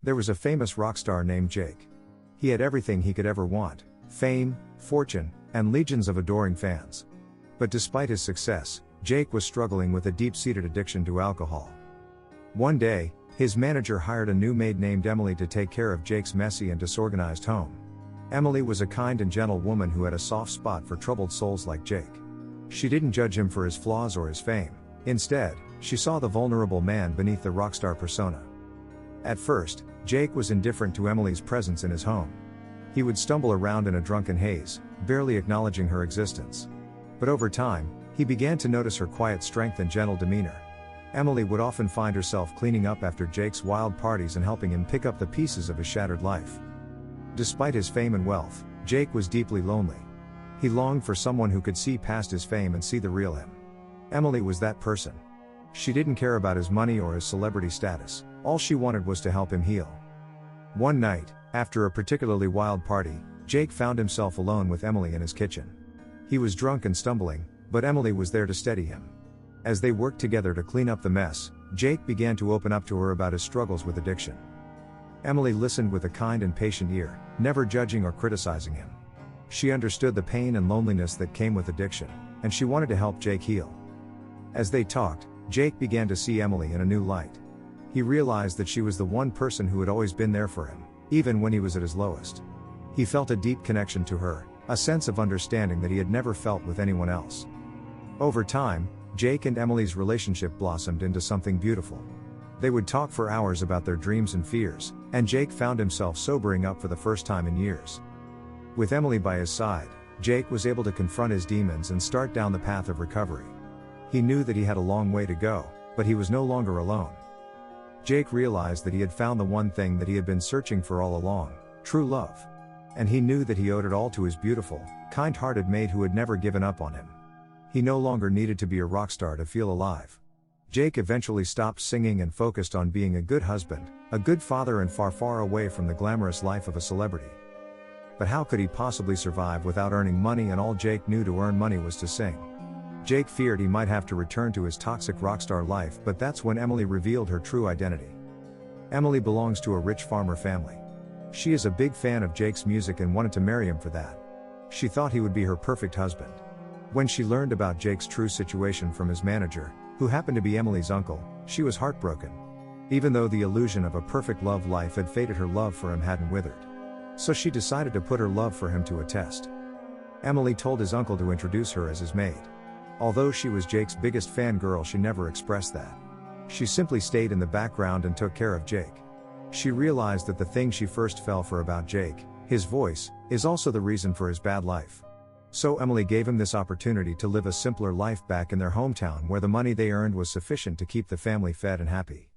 There was a famous rock star named Jake. He had everything he could ever want: fame, fortune, and legions of adoring fans. But despite his success, Jake was struggling with a deep-seated addiction to alcohol. One day, his manager hired a new maid named Emily to take care of Jake's messy and disorganized home. Emily was a kind and gentle woman who had a soft spot for troubled souls like Jake. She didn't judge him for his flaws or his fame. Instead, she saw the vulnerable man beneath the rockstar persona. At first, Jake was indifferent to Emily's presence in his home. He would stumble around in a drunken haze, barely acknowledging her existence. But over time, he began to notice her quiet strength and gentle demeanor. Emily would often find herself cleaning up after Jake's wild parties and helping him pick up the pieces of his shattered life. Despite his fame and wealth, Jake was deeply lonely. He longed for someone who could see past his fame and see the real him. Emily was that person. She didn't care about his money or his celebrity status. All she wanted was to help him heal. One night, after a particularly wild party, Jake found himself alone with Emily in his kitchen. He was drunk and stumbling, but Emily was there to steady him. As they worked together to clean up the mess, Jake began to open up to her about his struggles with addiction. Emily listened with a kind and patient ear, never judging or criticizing him. She understood the pain and loneliness that came with addiction, and she wanted to help Jake heal. As they talked, Jake began to see Emily in a new light. He realized that she was the one person who had always been there for him, even when he was at his lowest. He felt a deep connection to her, a sense of understanding that he had never felt with anyone else. Over time, Jake and Emily's relationship blossomed into something beautiful. They would talk for hours about their dreams and fears, and Jake found himself sobering up for the first time in years. With Emily by his side, Jake was able to confront his demons and start down the path of recovery. He knew that he had a long way to go, but he was no longer alone. Jake realized that he had found the one thing that he had been searching for all along: true love. And he knew that he owed it all to his beautiful, kind-hearted maid who had never given up on him. He no longer needed to be a rock star to feel alive. Jake eventually stopped singing and focused on being a good husband, a good father, and far, far away from the glamorous life of a celebrity. But how could he possibly survive without earning money, and all Jake knew to earn money was to sing? Jake feared he might have to return to his toxic rockstar life, but that's when Emily revealed her true identity. Emily belongs to a rich farmer family. She is a big fan of Jake's music and wanted to marry him for that. She thought he would be her perfect husband. When she learned about Jake's true situation from his manager, who happened to be Emily's uncle, she was heartbroken. Even though the illusion of a perfect love life had faded, her love for him hadn't withered. So she decided to put her love for him to a test. Emily told his uncle to introduce her as his maid. Although she was Jake's biggest fangirl, she never expressed that. She simply stayed in the background and took care of Jake. She realized that the thing she first fell for about Jake, his voice, is also the reason for his bad life. So Emily gave him this opportunity to live a simpler life back in their hometown, where the money they earned was sufficient to keep the family fed and happy.